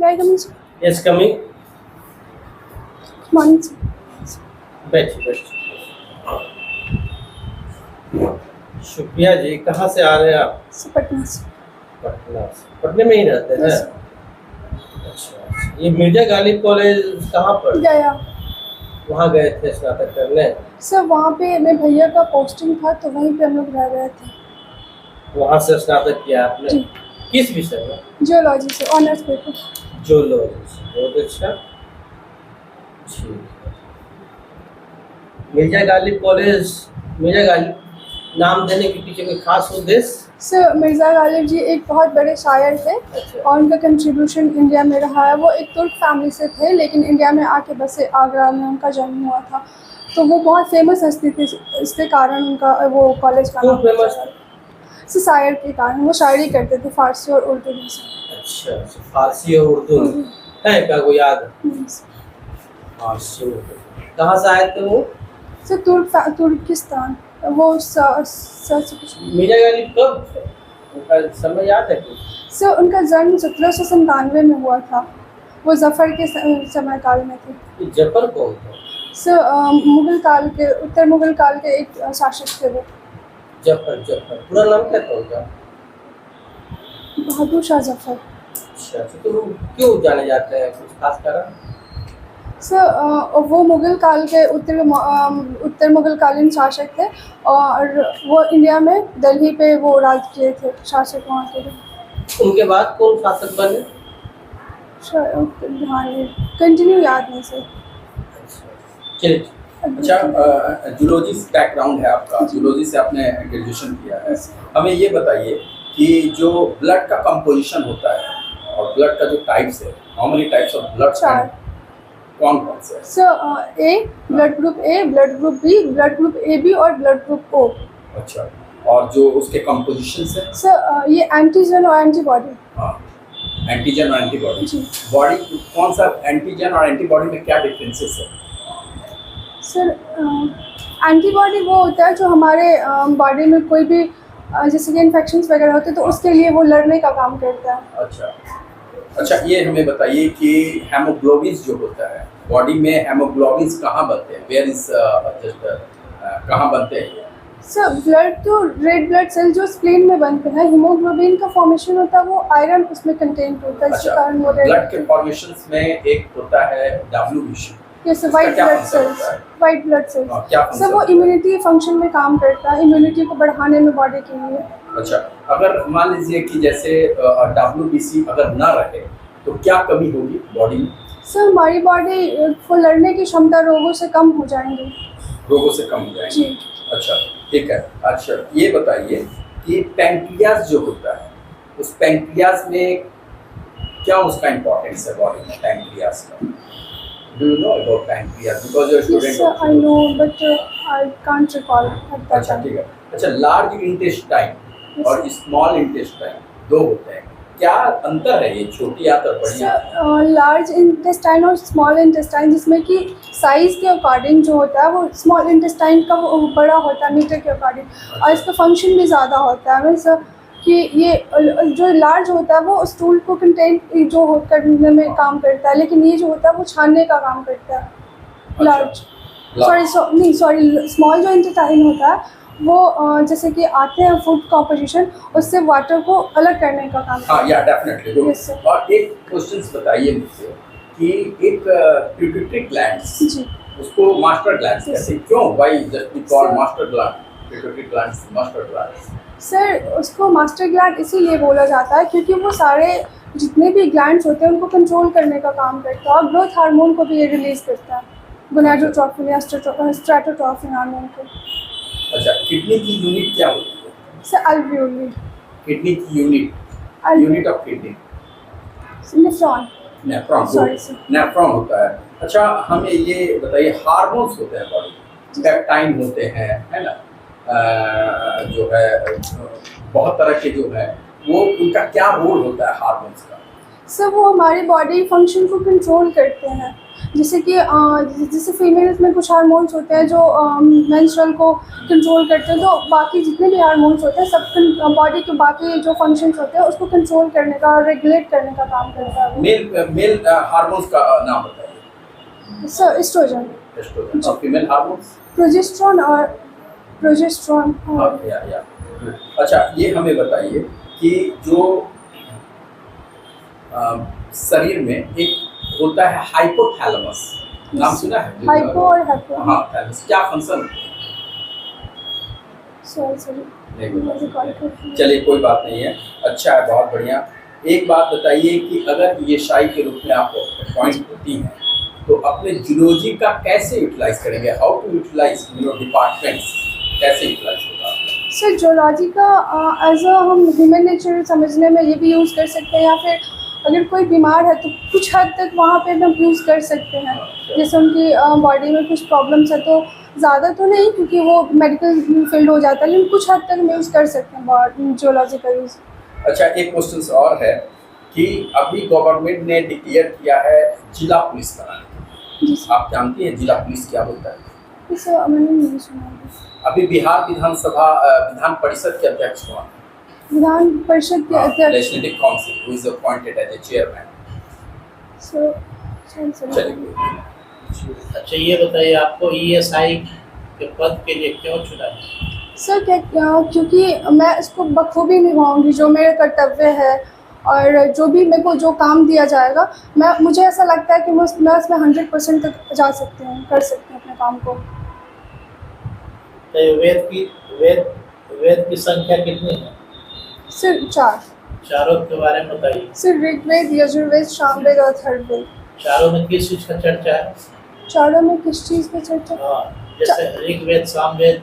I come in, sir? Yes, coming. Good morning, sir. बैठिए बैठिए। शुक्रिया जी, कहाँ से आ रहे हैं आप? Sir, Patna, sir. पटना से। पटने में ही रहते हैं? Yes, sir. अच्छा, ये मिर्जा गालिब कॉलेज कहाँ पर? गया वहाँ गए थे स्नातक करने? सर, वहाँ पे मेरे भैया का पोस्टिंग था तो वहीं पे हम लोग रह रहे थे। वहाँ से स्नातक किया आपने? जी। किस विषय में? जियोलॉजी से ऑनर्स पेपर। जूलॉजी से, बहुत अच्छा। ठीक है। मिर्जा गालिब कॉलेज, मिर्जा गालिब नाम देने के पीछे कोई खास उद्देश्य? सर, मिर्ज़ा गालिब जी एक बहुत बड़े शायर थे अच्छा। और उनका कंट्रीब्यूशन इंडिया में रहा है। वो एक तुर्क फैमिली से थे लेकिन इंडिया में आके बसे, आगरा में उनका जन्म हुआ था। तो वो बहुत फेमस हस्ती थी, इसके कारण उनका वो कॉलेज का क्यों नाम फेमस? सर, शायर के कारण। वो शायरी करते थे फारसी और उर्दू में से। अच्छा, फारसी और उर्दू है क्या कोई याद? फारसी उर्दू। कहाँ से आए थे वो? सर, तुर्किस्तान। वो मिर्जा गालिब कब थे? उनका समय याद है कुछ? सर, उनका जन्म 1797 में हुआ था। वो जफ़र के समय काल में थे। ये जफर कौन था? सर, मुगल काल के, उत्तर मुगल काल के एक शासक थे वो। जफर, जफर पूरा नाम क्या था उनका? बहादुर शाह जफ़र। अच्छा, तो वो क्यों जाने जाते हैं, कुछ खास कारण? सर, वो मुगल काल के उत्तर मुगल कालीन शासक थे और वो इंडिया में दिल्ली पे वो राज किए थे, शासक वहाँ के थे। उनके बाद कौन शासक बने? कंटिन्यू याद नहीं सर। चलिए। अच्छा, जूलॉजी बैकग्राउंड है आपका, जूलॉजी से आपने ग्रेजुएशन किया है। हमें ये बताइए कि जो ब्लड का कंपोजिशन होता है और ब्लड का जो टाइप्स है, how many types of blood? 4। कौन कौन से? Sir, A blood group A, blood group B, blood group A B और ब्लड ग्रुप ओ। अच्छा, और जो उसके कंपोजिशन है? सर, ये एंटीजन और एंटीबॉडी। हाँ, एंटीजन और एंटीबॉडी। जी। बॉडी कौन सा एंटीजन और एंटीबॉडी में क्या डिफरेंसेस है? सर, एंटीबॉडी वो होता है जो हमारे बॉडी में कोई भी जैसे कि इन्फेक्शंस वगैरह होते हैं तो उसके लिए वो लड़ने का काम करता है। अच्छा अच्छा, ये हमें बताइए कि हेमोग्लोबिन जो होता है बॉडी में, हेमोग्लोबिन कहाँ बनते हैं? वेयर इज कहाँ बनते हैं? सर, ब्लड तो रेड ब्लड सेल जो स्प्लीन में बनते हैं, हीमोग्लोबिन का फॉर्मेशन होता है वो आयरन उसमें कंटेंट होता है, जिसके कारण वो ब्लड के फॉर्मेशंस में एक होता है WBC, जैसे white blood cells. White blood cells sir, वो इम्यूनिटी फंक्शन में काम करता है, इम्यूनिटी को बढ़ाने में बॉडी के लिए। अच्छा, अगर मान लीजिए कि जैसे WBC अगर ना रहे तो क्या कमी होगी बॉडी में? सर, हमारी बॉडी को लड़ने की क्षमता रोगों से कम हो जाएंगी। रोगों से कम हो जाएंगी? जी। अच्छा, ठीक है। अच्छा, ये बताइए कि पैंक्रियाज जो होता है, उस पैंक्रियाज में क्या उसका इम्पोर्टेंस है बॉडी में, पैंक्रियाज का? Do you know about pancreas? Because you're a student. Yes, sir, I know, but I can't recall at that अच्छा, time. ठीक है। अच्छा, लार्ज इंटेस्टाइन और स्मॉल इंटेस्टाइन दो होते हैं, क्या अंतर है ये, छोटी या तो बड़ी? सर, लार्ज इंटेस्टाइन और स्मॉल इंटेस्टाइन, जिसमें कि साइज के अकॉर्डिंग जो होता है वो स्मॉल इंटेस्टाइन का वो बड़ा होता है मीटर के अकॉर्डिंग, और इसका फंक्शन भी ज़्यादा होता है। मीन्स कि ये जो लार्ज होता है वो स्टूल को कंटेन जो करने में काम करता है, लेकिन ये जो होता है वो छानने का काम करता है। लार्ज सॉरी स्मॉल जो इंटेस्टाइन होता है वो जैसे कि आते हैं फूड कॉम्पोजिशन, उससे वाटर को अलग करने का काम करता है। हाँ, या डेफिनेटली। Yes, sir. और एक क्वेश्चन बताइए मुझसे कि एक पिट्यूटरी ग्लैंड्स, जी। उसको मास्टर ग्लैंड्स Yes. कहते हैं, क्यों? Why just be called Sir. Master gland, pituitary glands master glands? Sir, उसको मास्टर ग्लैंड इसीलिए बोला जाता है क्योंकि वो सारे जितने भी ग्लैंड्स होते हैं उनको कंट्रोल करने का काम करता है और ग्रोथ हार्मोन को भी ये रिलीज करता है, गोनाडोट्रोपिन या स्ट्रेटोट्रोपिन हार्मोन को। अच्छा, किडनी की यूनिट क्या होती है? Sir, alveoli. किडनी की unit of kidney? Nephron. Nephron. Sorry, sir. Nephron होता है। अच्छा, हमें ये बताइए, हार्मोन्स होते हैं बॉडी, पेप्टाइन होते हैं, है ना, जो है बहुत तरह के जो है, वो उनका क्या रोल होता है हार्मोन्स का? सर, वो हमारी बॉडी फंक्शन को कंट्रोल करते हैं। जैसे कि जैसे फीमेल्स में कुछ हार्मोन्स होते हैं जो मेंस्ट्रुअल को कंट्रोल करते हैं, तो बाकी जितने भी हार्मोन्स होते हैं सब बॉडी के बाकी जो फंक्शंस होते हैं उसको कंट्रोल करने का, रेगुलेट करने का काम करता है। मेल हार्मोन्स का नाम बताइए। सर एस्ट्रोजन, एस्ट्रोजन और फीमेल हार्मोन्स प्रोजेस्टेरोन और प्रोजेस्टेरोन। या अच्छा, ये हमें बताइए कि जो शरीर में एक होता है हाइपोथैलेमस, नाम सुना है? हाइपो और हाइपो। हाँ, थैलेमस क्या फंक्शन? सॉरी चलिए कोई बात नहीं है, अच्छा है, बहुत बढ़िया। एक बात बताइए कि अगर ये शाही के रूप में आप अपॉइंट होती हैं तो अपने जूलॉजी का कैसे यूटिलाइज करेंगे? हाउ टू यूटिलाइज डिपार्टमेंट्स, कैसे यूटिलाइज होगा? सर जूलॉजी का एज अ हम ह्यूमन नेचर समझने में ये भी यूज़ कर सकते हैं, या फिर अगर कोई बीमार है तो कुछ हद तक वहाँ पे हम यूज़ कर सकते हैं। जैसे उनकी बॉडी में कुछ प्रॉब्लम्स है तो ज़्यादा तो नहीं, क्योंकि वो मेडिकल फील्ड हो जाता है, लेकिन कुछ हद तक हम यूज़ कर सकते हैं जूलॉजी का यूज़। अच्छा, एक क्वेश्चन और है कि अभी गवर्नमेंट ने डिक्लेयर किया है जिला पुलिस बनाने। आप जानती हैं जिला पुलिस क्या होता है? इसे मैंने नहीं सुना। अभी बिहार विधान परिषद के अध्यक्ष हुआ, विधान परिषद के अध्यक्ष। Legislative council who is appointed as a chairman. चलिए, अच्छा ये बताइए आपको ईएसआई के पद के लिए क्यों चुना? सर क्योंकि मैं इसको बखूबी निभाऊंगी, जो मेरा कर्तव्य है और जो भी मेरे को जो काम दिया जाएगा, मुझे ऐसा लगता है कि मैं उसमें 100% तक जा सकती हूँ, कर सकती हूँ अपने काम को। तो वेद की संख्या कितनी है? सर 4। चारों के बारे में बताइए। सर ऋग्वेद, यजुर्वेद, सामवेद और अथर्ववेद। चारों में किस चीज का चर्चा है? चारों में किस चीज़ की चर्चा? हाँ, जैसे ऋग्वेद, सामवेद,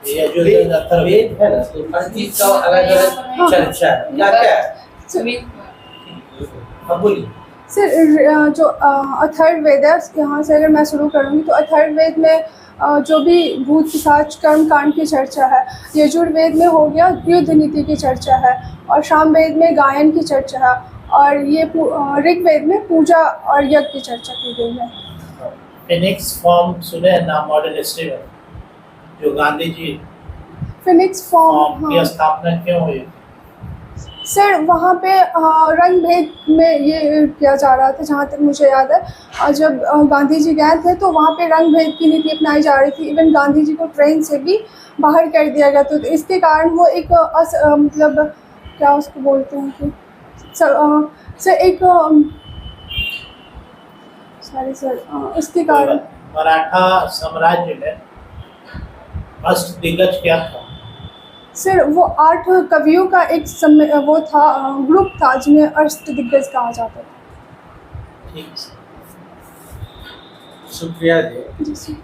यजुर्वेद, अथर्ववेद है ना, तो हर चीज का अलग अलग चर्चा है। क्या क्या है? हाँ बोलिए। सर जो अथर्ववेद है, यहाँ से अगर मैं शुरू करूँगी तो अथर्ववेद में जो भी भूत पिशाच कर्म कांड की चर्चा है, यजुर्वेद में हो गया युद्ध नीति की चर्चा है, और सामवेद में गायन की चर्चा है, और ये ऋग्वेद में पूजा और यज्ञ की चर्चा की गई है। फिनिक्स फॉर्म सुने हैं नाम मॉडर्न हिस्ट्री में, जो गांधी जी फिनिक्स फॉर्म की स्थापना क्यों हुई? सर वहाँ पे रंग भेद में ये किया जा रहा था, जहाँ तक मुझे याद है। और जब गांधी जी गए थे तो वहाँ पे रंग भेद की नीति अपनाई जा रही थी। इवन गांधी जी को ट्रेन से भी बाहर कर दिया गया, तो इसके कारण वो एक मतलब क्या उसको बोलते हैं कि सर एक सॉरी सर उसके कारण मराठा साम्राज्य में अष्टदिग्गज क्या था? सर वो 8 कवियों का एक वो था, ग्रुप था जिन्हें अष्टदिग्गज कहा जाता था। ठीक, शुक्रिया जी। जी सर।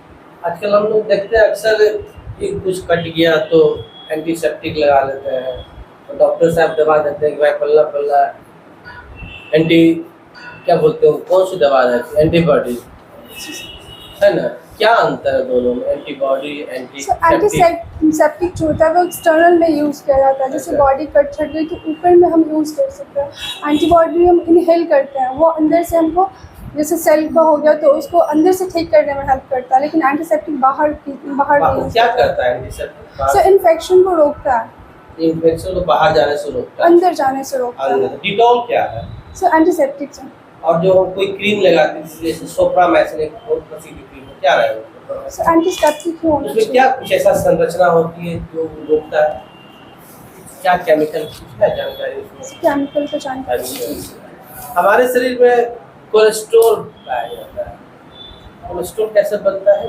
आजकल हम लोग देखते हैं अक्सर कि कुछ कट गया तो एंटीसेप्टिक लगा लेते हैं, तो डॉक्टर साहब दवा देते हैं कि भाई पल्ला पल्ला एंटी क्या बोलते हो, कौन सी दवा है? एंटीबॉडी है ना? क्या अंतर है दोनों में, एंटीबॉडी एंटीसेप्टिक जो होता है वो एक्सटर्नल में यूज़ किया जाता है, जैसे बॉडी कट छट गई तो ऊपर में हम यूज़ कर सकते हैं। एंटीबॉडी हम इनहेल करते हैं, वो अंदर से हमको, जैसे सेल का हो गया तो उसको अंदर से ठीक करने में हेल्प करता है, लेकिन एंटीसेप्टिक बाहर क्या करता है? एंटीसेप्टिक सर इन्फेक्शन को रोकता है, इन्फेक्शन को बाहर जाने से रोकता है, अंदर जाने से रोकता है। डिटॉल क्या है? सर एंटीसेप्टिक है। और जो कोई क्रीम लगाते हैं जैसे सोफ्रामैसिन, एक बहुत प्रसिद्ध क्रीम है, क्या रहेगा? सर एंटीसेप्टिक ही होना उसमें चाहिए। क्या कुछ ऐसा संरचना होती है जो रोकता है? क्या केमिकल है जानकारी उसमें? केमिकल का जानकारी। हमारे शरीर में कोलेस्ट्रॉल पाया जाता है, कोलेस्ट्रॉल कैसे बनता है?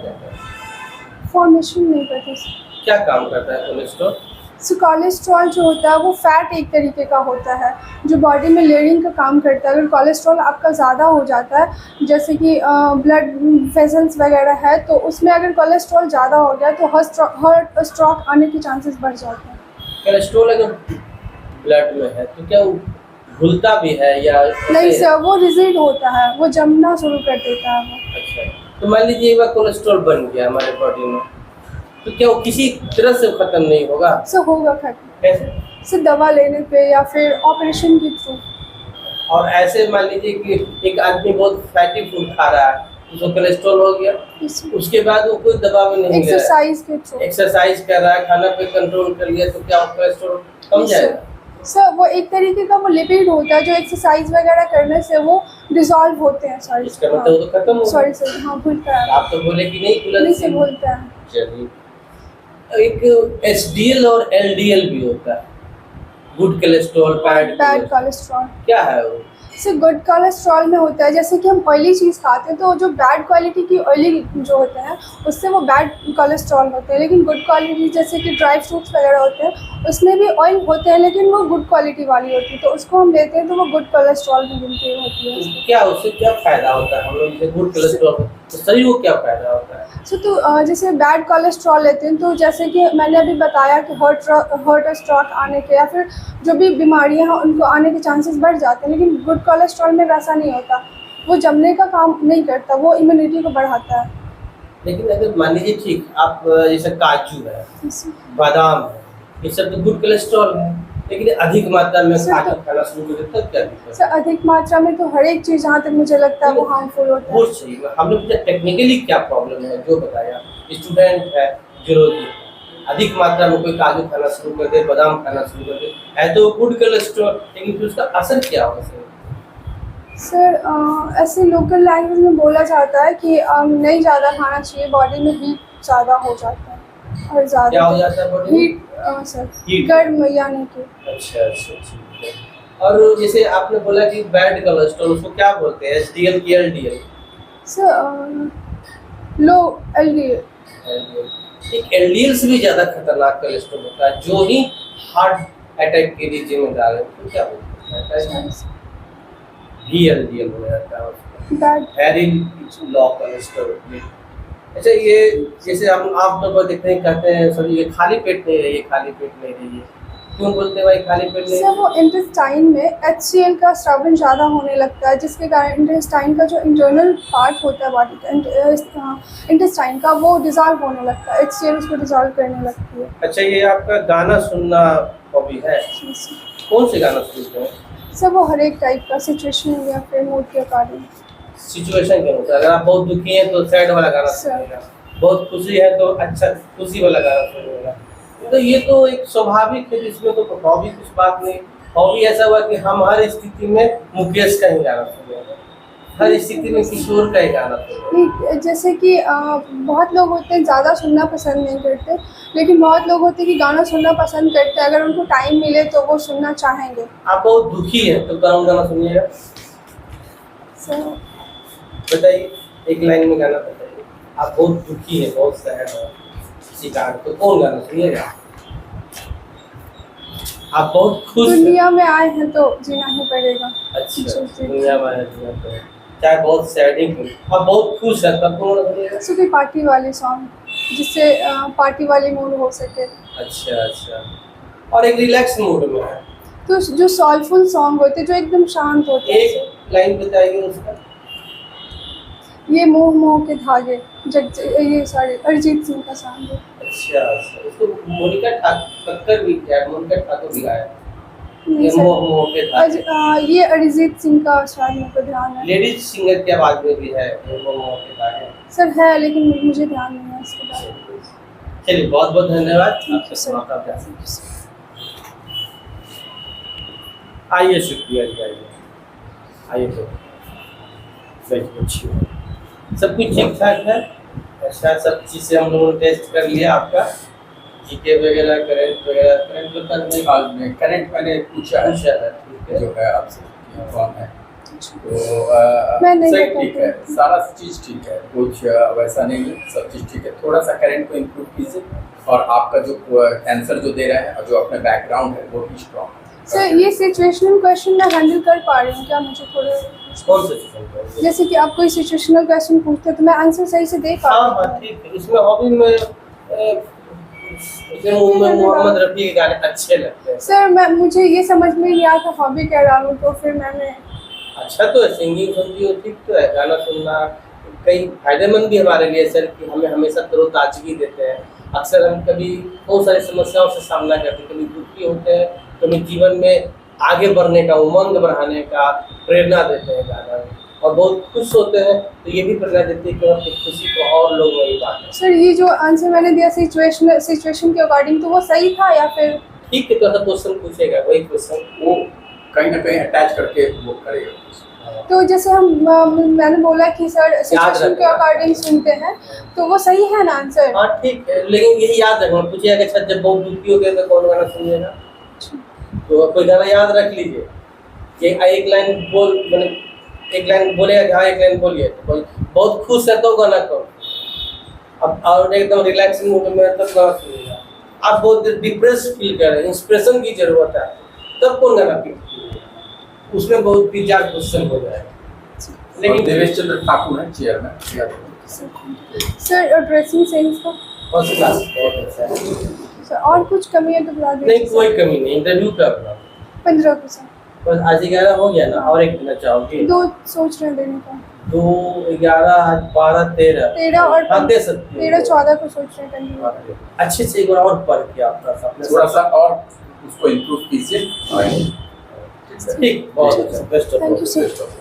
फॉर्मेशन नहीं करता सर। क्या काम करता है कोलेस्ट्रॉल? सो कोलेस्ट्रॉल जो होता है वो फैट एक तरीके का होता है जो बॉडी में लेयरिंग का काम करता है। अगर कोलेस्ट्रॉल आपका ज़्यादा हो जाता है, जैसे कि ब्लड वेसल्स वगैरह है, तो उसमें अगर कोलेस्ट्रॉल ज़्यादा हो गया तो हार्ट स्ट्रोक आने के चांसेस बढ़ जाते हैं। कोलेस्ट्रॉल अगर ब्लड में है तो क्या वो घुलता भी है या नहीं सर, वो रिजिड होता है, वो जमना शुरू कर देता है वो। अच्छा, तो मान लीजिए एक बार कोलेस्ट्रॉल बन गया हमारे बॉडी में, तो क्या वो किसी तरह से खत्म नहीं होगा? सर होगा खत्म। कैसे? सर दवा लेने पे या फिर ऑपरेशन के थ्रू। और ऐसे मान लीजिए कि एक आदमी बहुत फैटी फूड खा रहा है, उसको कोलेस्ट्रॉल हो गया, उसके बाद वो कोई दवा भी नहीं ले रहा है, एक्सरसाइज के थ्रू। एक्सरसाइज कर रहा है, खाना पे कंट्रोल कर लिया, तो क्या वो कोलेस्ट्रॉल कम जाएगा? सर वो एक तरीके का वो लिपिड होता है जो एक्सरसाइज वगैरह करने से वो डिसॉल्व होते हैं। सॉरी इसका मतलब वो तो खत्म हो सॉरी गया। सर, हाँ भूलता है, आप तो बोले कि नहीं नहीं से तुलसी। भूलता है। चलिए, एक एचडीएल और एलडीएल भी होता है, good cholesterol, bad bad cholesterol. क्या है वो? सर गुड कोलेस्ट्रॉल में होता है जैसे कि हम ऑयली चीज़ खाते हैं तो जो बैड क्वालिटी की ऑयली जो होते हैं उससे वो बैड कोलेस्ट्रॉल होते हैं, लेकिन गुड क्वालिटी जैसे कि ड्राई फ्रूट्स वगैरह होते हैं उसमें भी ऑयल होते हैं लेकिन वो गुड क्वालिटी वाली होती है, तो उसको हम लेते हैं तो वो गुड कोलेस्ट्रॉल में गिनती होती है। तो क्या उससे क्या फायदा होता है? हम लोग जैसे गुड कोलेस्ट्रॉल तो शरीर को क्या फायदा होता है? सो तो जैसे बैड कोलेस्ट्रॉल लेते हैं तो जैसे कि मैंने अभी बताया कि हार्ट स्ट्रोक आने के या फिर जो भी बीमारियां हैं उनको आने के चांसेस बढ़ जाते हैं, लेकिन गुड कोलेस्ट्रॉल में वैसा नहीं होता, वो जमने का काम नहीं करता, वो इम्यूनिटी को बढ़ाता है। लेकिन अगर मान लीजिए ठीक आप जैसे काजू है, बादाम है, ये सब तो गुड कोलेस्ट्रॉल है, लेकिन अधिक मात्रा में सर, काजू खाना शुरू कर देता क्या दिक्कत है? सर अधिक मात्रा में तो हर एक चीज़ जहाँ तक मुझे लगता है वो हार्मफुल होता वो है। सही है। हमने पूछा टेक्निकली क्या प्रॉब्लम है, जो बताया स्टूडेंट है, जरूरी अधिक मात्रा में कोई काजू खाना शुरू कर दे, बादाम खाना शुरू कर दे, है तो गुड कोलेस्ट्रॉल, लेकिन फिर उसका असर क्या होगा सर? सर ऐसे लोकल लैंग्वेज में बोला जाता है कि नहीं ज़्यादा खाना चाहिए, बॉडी में हीट ज़्यादा हो जाता है और क्या ज़्यादा हो जाता है बॉडी में? Heat sir Heat। गर्म यानी कि अच्छा अच्छा ठीक है। और जैसे आपने बोला कि बैड कोलेस्ट्रॉल, उसको क्या बोलते हैं, एचडीएल की एलडीएल? सर लो एलडीएल। एक एलडीएल से भी ज्यादा खतरनाक कोलेस्ट्रॉल होता है जो ही हार्ट अटैक के लिए जिम्मेदार है, तो क्या बोलते हैं? VLDL हो जाता है उसका, बैड वेरी लो कोलेस्ट्रॉल। अच्छा, ये जैसे हम आमतौर पर देखते हैं, कहते हैं सभी ये खाली पेट नहीं रहिए, खाली पेट नहीं रहिए, क्यों बोलते हैं भाई खाली पेट नहीं? सर वो इंटेस्टाइन में HCl का स्रावन ज़्यादा होने लगता है जिसके कारण इंटेस्टाइन का जो इंटरनल पार्ट होता है बॉडी का इंटेस्टाइन का वो डिज़ोल्व होने लगता है, HCl उसको डिज़ोल्व करने लगती है। अच्छा, ये आपका गाना सुनना हॉबी है, कौन से गाना सुनते हैं? सर वो हर एक टाइप का सिचुएशन या फिर मूड के अकॉर्डिंग। सिचुएशन के अनुसार, अगर आप बहुत दुखी हैं तो सैड वाला गाना सुनिएगा, बहुत खुशी है तो अच्छा खुशी वाला गाना सुनिएगा। तो ये तो एक स्वाभाविक है, इसमें तो हॉबी कुछ बात नहीं। हॉबी ऐसा हुआ कि हम हर स्थिति में मुकेश का ही गाना सुनेंगे, हर स्थिति में किशोर का ही गाना सुनेंगे। जैसे कि बहुत लोग होते हैं ज़्यादा सुनना पसंद नहीं करते, लेकिन बहुत लोग होते हैं कि गाना सुनना पसंद करते हैं, अगर उनको टाइम मिले तो वो सुनना चाहेंगे। आप बहुत दुखी हैं तो कौन गाना सुनिएगा? सर बताइए, एक लाइन में गाना बताइए। आप बहुत दुखी हैं, बहुत सैड है किसी कारण, तो कौन गाना सुनिएगा? आप बहुत खुश हैं, दुनिया में आए हैं तो जीना ही पड़ेगा। अच्छा दुनिया में है, दुनिया में है। चाहे बहुत सैड ही क्यों, आप बहुत खुश हैं तब कौन गाना सुनिएगा? जैसे कि पार्टी वाले सॉन्ग जिससे पार्टी वाली मूड हो सके, अच्छा अच्छा, और एक रिलैक्स मूड में है तो जो सोलफुल सॉन्ग होते हैं जो एकदम शांत होते हैं। एक लाइन बताइए उसका। ये मोह मोह के धागे ये सॉरी अरिजीत सिंह का सॉन्ग है। अच्छा अच्छा, उसको मोनिका ठाकुर भी क्या, मोनिका ठाकुर भी गाया नहीं ये सर, मोह मोह के धागे। ये अरिजीत सिंह का शायद मेरे को ध्यान है। लेडीज सिंगर की आवाज में भी है ये मोह मोह के धागे। सर है लेकिन मुझे ध्यान नहीं है इसके बारे में। चलिए, बहुत बहुत धन्यवाद आपसे सर। मौका दिया। आइए, शुक्रिया जी, आइए आइए तो बैठिए, अच्छी हो। सब कुछ ठीक ठाक है? अच्छा, सब चीज़ से हम लोगों ने टेस्ट कर लिया आपका, जीके वगैरह, करंट वगैरह। करंट तो कर नहीं, आज में करंट मैंने पूछा है, अच्छा है, ठीक है। जो है आपसे कौन है, तो मैं नहीं सही बताती ठीक है, सारा चीज़ ठीक है, कुछ वैसा नहीं है, सब चीज़ ठीक है। थोड़ा सा करंट को इम्प्रूव कीजिए, और आपका जो आंसर जो दे रहे हैं और जो अपने बैकग्राउंड है वो भी स्ट्रॉन्ग है। सर ये सिचुएशनल क्वेश्चन मैं हैंडल कर पा रही हूँ क्या? मुझे थोड़े कौन सा चीज़? जैसे कि आप कोई सिचुएशनल क्वेश्चन पूछते हैं तो मैं आंसर सही से दे पा हाँ रही हाँ हूँ। ठीक है। इसमें हॉबी में मोहम्मद रफ़ी के गाने अच्छे लगते हैं। सर मुझे ये समझ में नहीं आता हॉबी क्या डालूँ, तो फिर मैंने अच्छा तो है, सिंगिंग सुनती हो, ठीक तो है। गाना सुनना कई फायदेमंद भी हमारे लिए सर, कि हमें हमेशा तरोताजगी देते हैं। अक्सर हम कभी बहुत सारी समस्याओं से सामना करते हैं, कभी दुखी होते हैं, कभी जीवन में आगे बढ़ने का, उमंग बढ़ाने का प्रेरणा देते हैं गाना, और बहुत खुश होते हैं तो ये भी प्रेरणा देती है कि अपनी खुशी को और लोग वही बांटें। सर ये जो आंसर मैंने दिया सिचुएशन के अकॉर्डिंग, तो वो सही था या फिर? ठीक है, तो ऐसा क्वेश्चन पूछेगा, वही क्वेश्चन वो कहीं ना कहीं अटैच करके वो करेगा। तो जैसे मैंने बोला कि सर सिचुएशन के अकॉर्डिंग सुनते हैं, तो वो सही है ना आंसर? हाँ ठीक है, लेकिन यही याद रखना, पूछिएगा कि अच्छा जब बहुत दुखी हो गए तो कौन गाना सुनिएगा, तो कोई गाना याद रख लीजिए, एक लाइन बोल, मैंने एक लाइन बोलेगा कि हाँ एक लाइन बोलिए, तो कोई बहुत खुश है तो गाना करो, अब और एकदम रिलैक्सिंग मूड में तब गाना सुनिएगा। आप बहुत डिप्रेस फील कर रहे हैं, इंस्पिरेशन की जरूरत है, तब कौन गाना पीजिए, उसमें बहुत विचार क्वेश्चन हो जाएगा। लेकिन देवेश चंद्र ठाकुर है चेयर में। सर ड्रेसिंग सेंस का फर्स्ट क्लास, बहुत अच्छा है। सर और कुछ कमी है तो बता दीजिए। नहीं कोई कमी नहीं, इंटरव्यू कर रहा 15%। बस आज 11 हो गया ना, और एक देना चाहोगे? 2 सोच रहे हैं देने का। 2, 11, आज 12, 13 13 और हाँ दे सकते 13-14 को सोच रहे हैं कंटिन्यू। अच्छे से एक बार और पढ़ के अपना थोड़ा सा और उसको इम्प्रूव कीजिए। ठीक, बहुत अच्छा, best of thank you sir. Best of